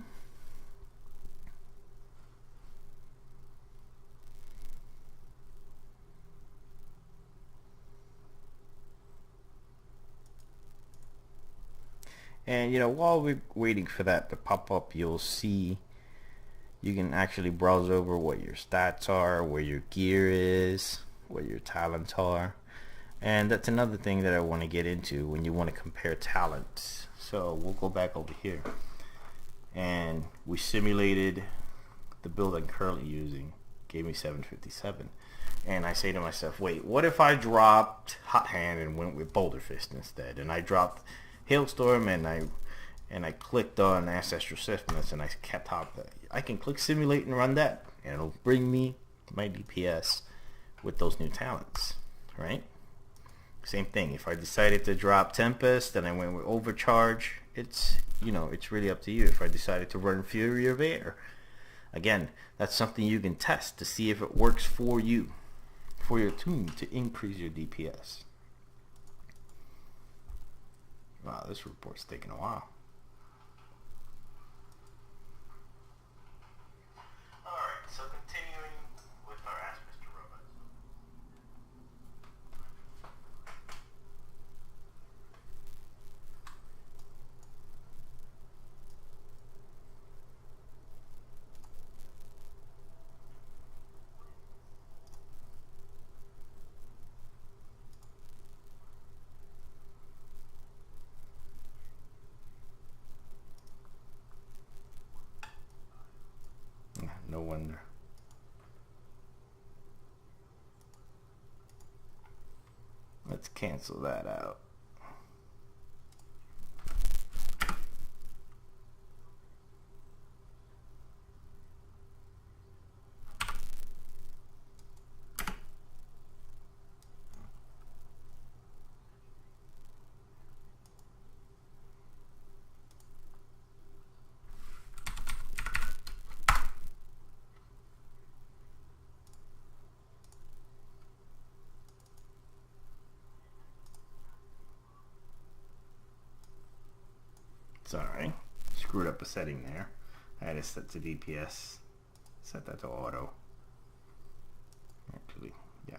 And while we're waiting for that to pop up, you'll see you can actually browse over what your stats are, where your gear is, what your talents are. And that's another thing that I want to get into when you want to compare talents. So we'll go back over here. And we simulated the build I'm currently using. Gave me 757. And I say to myself, wait, what if I dropped Hot Hand and went with Boulder Fist instead? And I dropped Hailstorm and I clicked on Ancestral Swiftness and I kept top that. I can click simulate and run that, and it'll bring me my DPS with those new talents, right? Same thing. If I decided to drop Tempest and I went with Overcharge, it's, you know, it's really up to you. If I decided to run Fury of Air, again, that's something you can test to see if it works for you, for your tune, to increase your DPS. Wow, this report's taking a while. Alright, so continuing with our Ask Mr. Robot. No wonder. Let's cancel that out. Sorry, screwed up a setting there. I had it set to DPS. Set that to auto. Actually, yeah,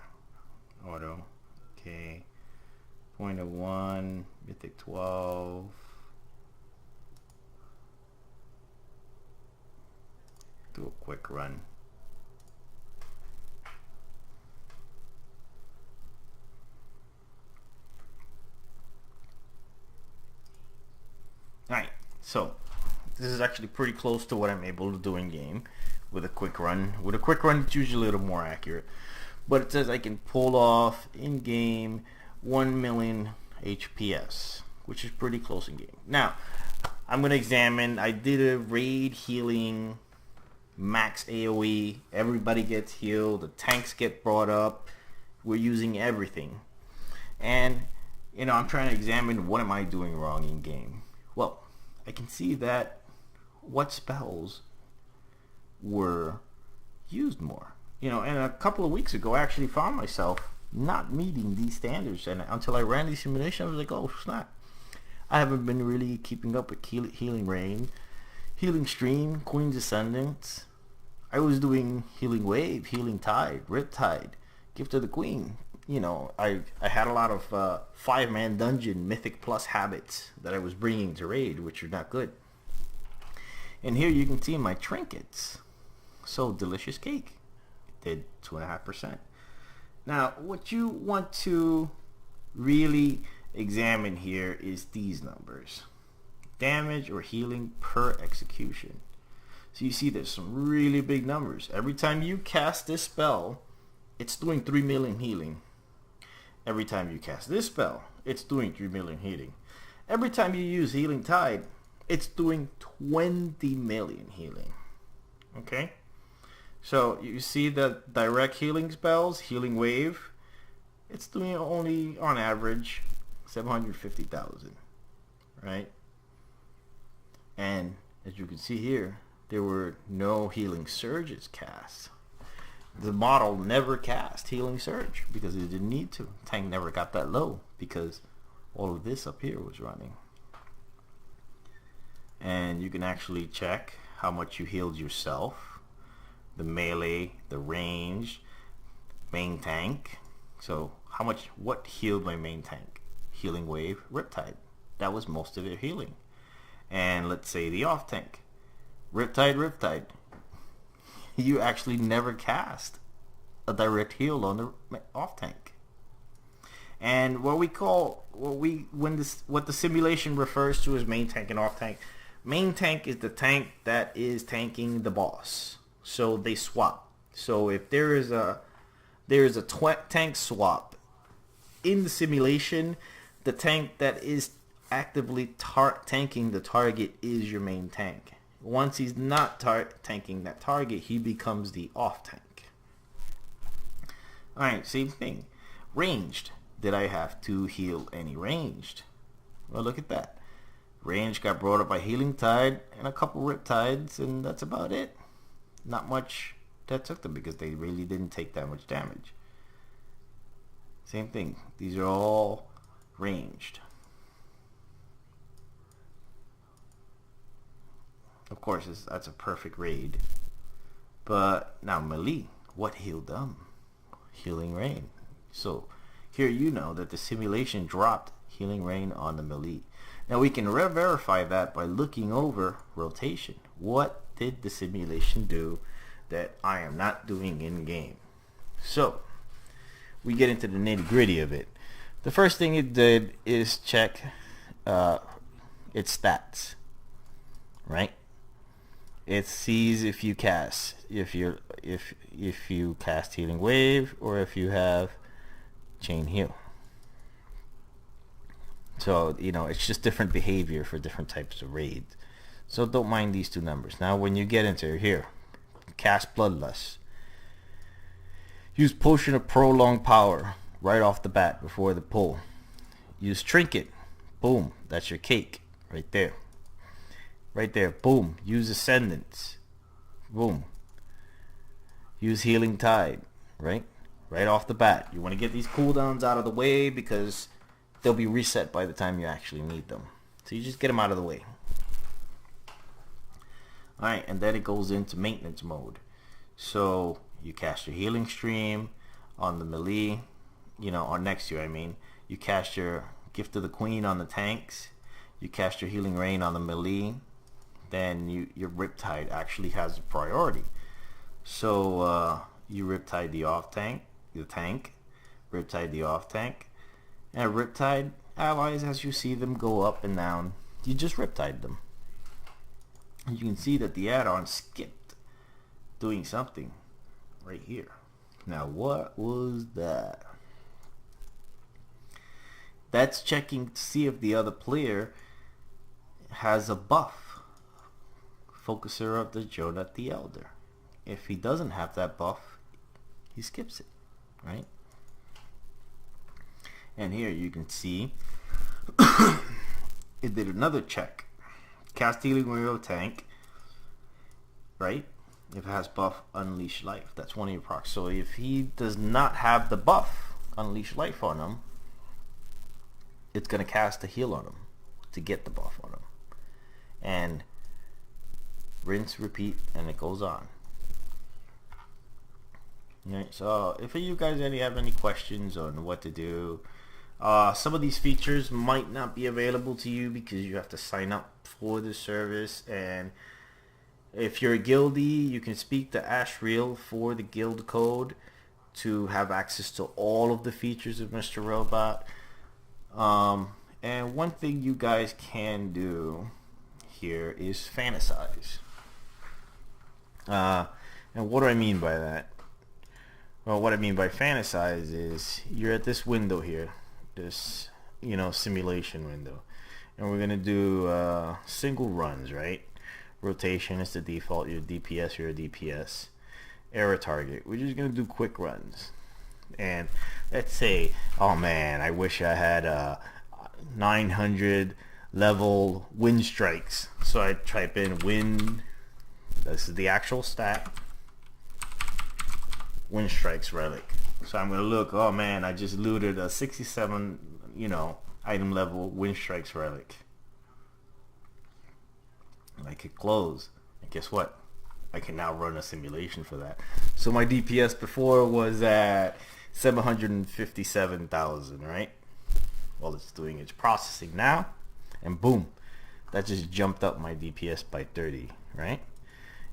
auto. Okay, point of 1, mythic 12. Do a quick run. Alright, so this is actually pretty close to what I'm able to do in game with a quick run. With a quick run, it's usually a little more accurate. But it says I can pull off in game 1 million HPS, which is pretty close in game. Now, I'm going to examine, I did a raid healing, max AoE, everybody gets healed, the tanks get brought up, we're using everything. And, you know, I'm trying to examine what am I doing wrong in game. Well, I can see that what spells were used more. You know, and a couple of weeks ago I actually found myself not meeting these standards, and until I ran the simulation I was like, oh snap. I haven't been really keeping up with Healing Rain, Healing Stream, Queen's Ascendant. I was doing Healing Wave, Healing Tide, Riptide, Gift of the Queen. You know, I had a lot of 5-man dungeon Mythic Plus habits that I was bringing to raid, which are not good. And here you can see my trinkets. So delicious cake. It did 2.5%. Now, what you want to really examine here is these numbers. Damage or healing per execution. So you see there's some really big numbers. Every time you cast this spell, it's doing 3 million healing. Every time you cast this spell, it's doing 3 million healing. Every time you use Healing Tide, it's doing 20 million healing. Okay? So you see the direct healing spells, Healing Wave, it's doing only on average 750,000. Right? And as you can see here, there were no Healing Surges cast. The model never cast Healing Surge because it didn't need to. Tank never got that low because all of this up here was running. And you can actually check how much you healed yourself, the melee, the range, main tank. So how much, what healed my main tank? Healing Wave, Riptide. That was most of their healing. And let's say the off tank, Riptide. You actually never cast a direct heal on the off tank. And what the simulation refers to as main tank and off tank. Main tank is the tank that is tanking the boss. So they swap. So if there is a tank swap in the simulation, the tank that is actively tanking the target is your main tank. Once he's not tanking that target, he becomes the off tank. Alright, same thing. Ranged. Did I have to heal any ranged? Well, look at that. Range got brought up by Healing Tide and a couple Riptides, and that's about it. Not much that took them because they really didn't take that much damage. Same thing. These are all ranged. Of course, that's a perfect raid. But now melee, what healed them? Healing Rain. So here you know that the simulation dropped Healing Rain on the melee. Now we can verify that by looking over rotation. What did the simulation do that I am not doing in game? So we get into the nitty gritty of it. The first thing it did is check its stats, right? It sees if you cast, if you cast Healing Wave or if you have Chain Heal. So, you know, it's just different behavior for different types of raids. So don't mind these two numbers. Now when you get into here, cast Bloodlust. Use Potion of Prolonged Power right off the bat before the pull. Use Trinket. Boom. That's your cake right there. Right there. Boom. Use Ascendance. Boom. Use Healing Tide. Right? Right off the bat. You want to get these cooldowns out of the way because they'll be reset by the time you actually need them. So you just get them out of the way. Alright, and then it goes into maintenance mode. So you cast your Healing Stream on the melee, you know, or next to you, I mean. You cast your Gift of the Queen on the tanks. You cast your Healing Rain on the melee. Then your Riptide actually has a priority. So you Riptide the tank, Riptide the off tank, and Riptide allies as you see them go up and down. You just Riptide them. And you can see that the add-on skipped doing something right here. Now what was that? That's checking to see if the other player has a buff. Focuser of the Jonah the Elder. If he doesn't have that buff, he skips it, right? And here you can see it did another check. Cast Healing Wheel tank, right? If it has buff, Unleash Life. That's one of your procs. So if he does not have the buff, Unleash Life on him, it's going to cast a heal on him to get the buff on him. And rinse, repeat, and it goes on. Alright, so if you guys have any questions on what to do, some of these features might not be available to you because you have to sign up for the service, and if you're a guildie, you can speak to Ashriel for the guild code to have access to all of the features of Mr. Robot. And one thing you guys can do here is fantasize. And what do I mean by that? Well, what I mean by fantasize is you're at this window here, this, you know, simulation window, and we're gonna do single runs, right? Rotation is the default. Your DPS, you're a DPS. Error target, we're just gonna do quick runs. And let's say, oh man, I wish I had 900 level wind strikes. So I type in wind, this is the actual stat, wind strikes relic. So I'm gonna look, oh man, I just looted a 67, you know, item level wind strikes relic. I could close, and guess what? I can now run a simulation for that. So my DPS before was at 757,000, right? Well, it's doing its processing now, and boom, that just jumped up my DPS by 30, right?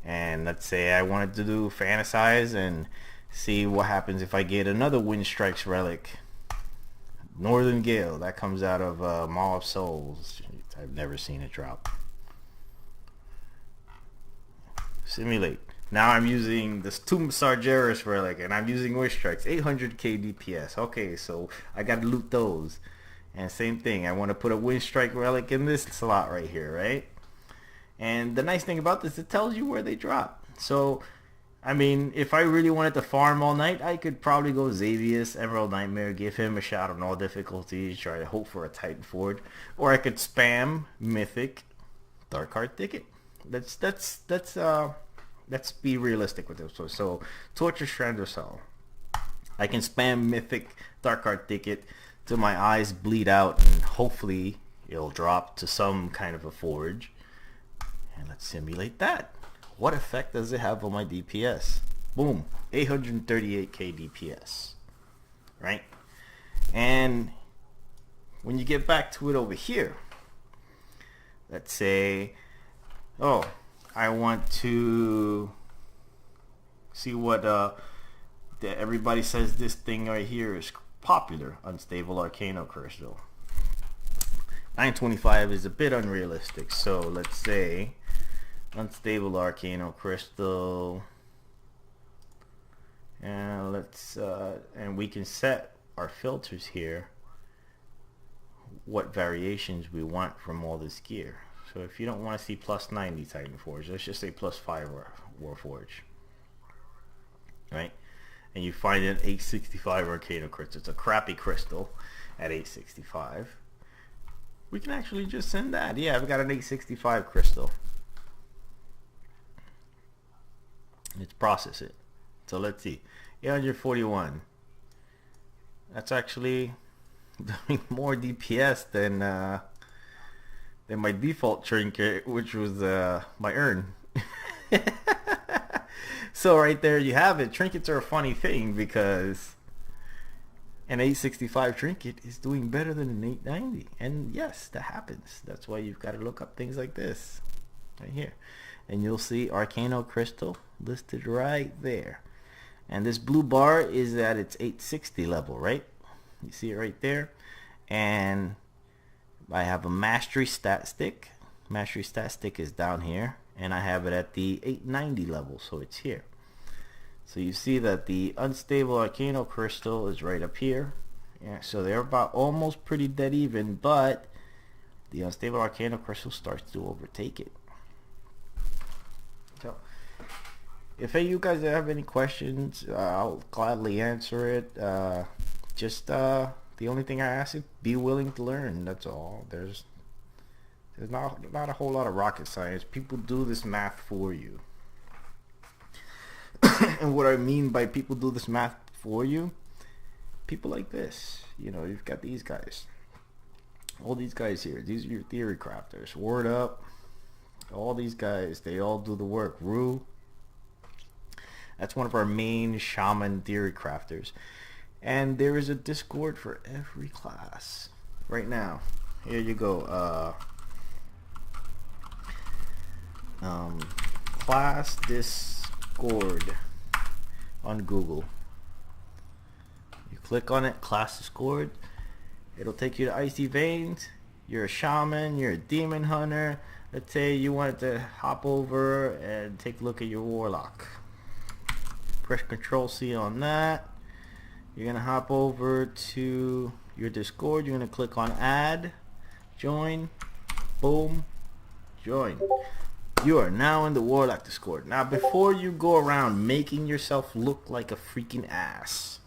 And let's say I wanted to do fantasize and see what happens if I get another wind strikes relic, Northern Gale, that comes out of Maw of Souls. I've never seen it drop. Simulate. Now I'm using this Tomb Sargeras relic, and I'm using wind strikes, 800k DPS. Okay, so I gotta loot those. And same thing, I want to put a wind strike relic in this slot right here, right? And the nice thing about this, it tells you where they drop. So I mean, if I really wanted to farm all night, I could probably go Xavius, Emerald Nightmare, give him a shot on all difficulties, try to hope for a Titan Forge, or I could spam Mythic, Dark Heart Ticket. Let's be realistic with this. So Torture Strand or Cell. I can spam Mythic, Dark Heart Ticket till my eyes bleed out, and hopefully it'll drop to some kind of a forge. And let's simulate that. What effect does it have on my DPS? Boom, 838k DPS, right? And when you get back to it over here, let's say, oh, I want to see what everybody says this thing right here is popular. Unstable Arcano Crystal. 925 is a bit unrealistic, so let's say Unstable Arcano Crystal, and and we can set our filters here, what variations we want from all this gear. So if you don't want to see plus 90 Titan Forge, let's just say plus 5 Warforge, right? And you find an 865 Arcano Crystal. It's a crappy crystal at 865. We can actually just send that. Yeah, I've got an 865 crystal. Let's process it. So let's see, 841. That's actually doing more DPS than my default trinket, which was my urn. So right there you have it. Trinkets are a funny thing because an 865 trinket is doing better than an 890, and yes, that happens. That's why you've got to look up things like this right here, and you'll see Arcano Crystal listed right there. And this blue bar is at its 860 level, right? You see it right there. And I have a Mastery Stat Stick. Mastery Stat Stick is down here, and I have it at the 890 level, so it's here. So you see that the Unstable Arcano Crystal is right up here. Yeah, so they're about almost pretty dead even, but the Unstable Arcano Crystal starts to overtake it. So if any of you guys have any questions, I'll gladly answer it. The only thing I ask is be willing to learn. That's all. There's not a whole lot of rocket science. People do this math for you. And what I mean by people do this math for you, people like this. You know, you've got these guys. All these guys here. These are your theory crafters. Word Up. All these guys, they all do the work. Rue. That's one of our main shaman theory crafters. And there is a Discord for every class. Right now. Here you go. Class Discord on Google. You click on it, class Discord. It'll take you to Icy Veins. You're a shaman, you're a demon hunter. Let's say you wanted to hop over and take a look at your warlock. Press Control C on that. You're gonna hop over to your Discord. You're gonna click on add, join, boom, join. You are now in the Warlock Discord. Now before you go around making yourself look like a freaking ass,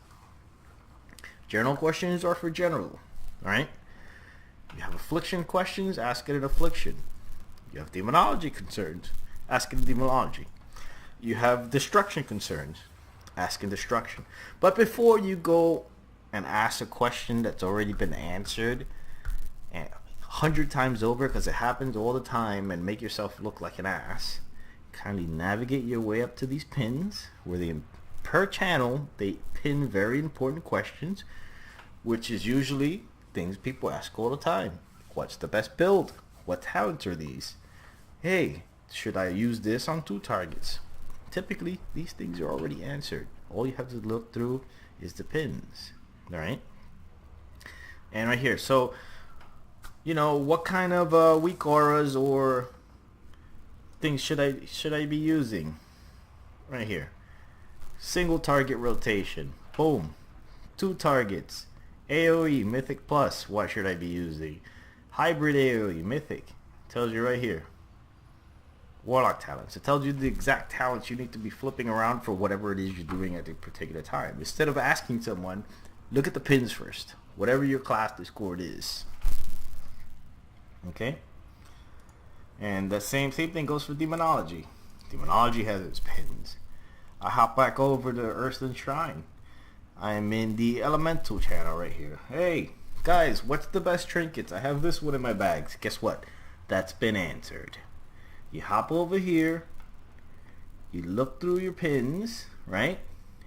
general questions are for general, alright? You have affliction questions, ask it in affliction. You have demonology concerns, ask it in demonology. You have destruction concerns, ask in destruction. But before you go and ask a question that's already been answered 100 times over, because it happens all the time, and make yourself look like an ass, kindly navigate your way up to these pins where they, per channel, they pin very important questions, which is usually things people ask all the time. What's the best build? What talents are these? Hey, should I use this on 2 targets? Typically, these things are already answered. All you have to look through is the pins. Alright? And right here, so, you know, what kind of weak auras or things should I be using? Right here. Single target rotation. Boom. 2 targets. AoE, Mythic Plus. What should I be using? Hybrid AoE, Mythic. Tells you right here. Warlock talents. It tells you the exact talents you need to be flipping around for whatever it is you're doing at a particular time. Instead of asking someone, look at the pins first. Whatever your class Discord is. Okay? And the same thing goes for Demonology. Demonology has its pins. I hop back over to Earthland Shrine. I'm in the Elemental channel right here. Hey, guys, what's the best trinkets? I have this one in my bags. Guess what? That's been answered. You hop over here. You look through your pins, right?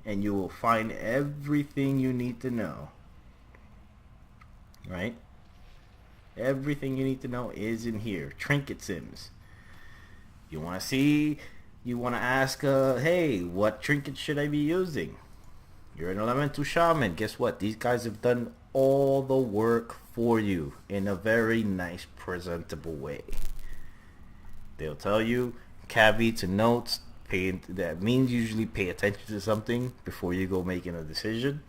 And you will find everything you need to know. Right? Everything you need to know is in here. Trinket sims. You want to see, you want to ask, hey, what trinket should I be using? You're an elemental shaman. Guess what? These guys have done all the work for you in a very nice, presentable way. They'll tell you caveats and notes. That means usually pay attention to something before you go making a decision.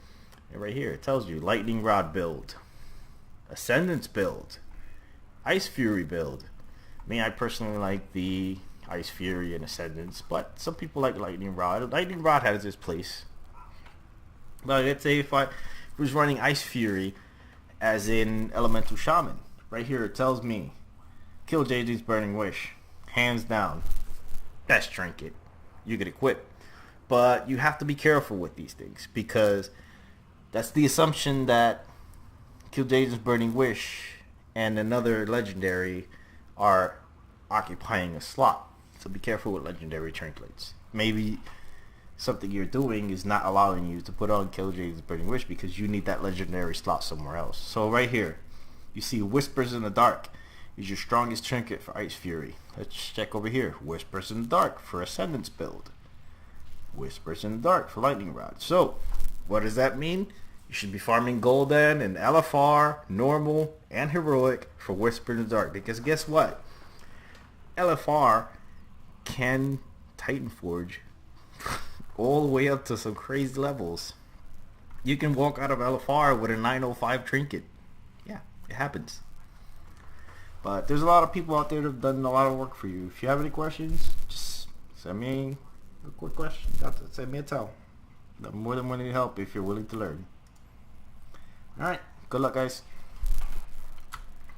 And right here it tells you lightning rod build, ascendance build, ice fury build. I personally like the ice fury and ascendance, but some people like lightning rod. Lightning rod has its place. But let's say if I was running ice fury as in elemental shaman, right here it tells me kill JJ's burning wish, hands down best trinket you could equip. But you have to be careful with these things, because that's the assumption that kill JJ's burning wish and another legendary are occupying a slot. So be careful with legendary trinkets. Maybe something you're doing is not allowing you to put on kill JJ's burning wish because you need that legendary slot somewhere else. So right here you see Whispers in the Dark is your strongest trinket for Ice Fury. Let's check over here. Whispers in the Dark for Ascendance build. Whispers in the Dark for Lightning Rod. So what does that mean? You should be farming Golden and LFR, Normal, and Heroic for Whisper in the Dark, because guess what? LFR can Titan Forge all the way up to some crazy levels. You can walk out of LFR with a 905 trinket. Yeah, it happens. But there's a lot of people out there that have done a lot of work for you. If you have any questions, just send me a quick question. Send me a tell. I'm more than willing to help if you're willing to learn. Alright, good luck guys.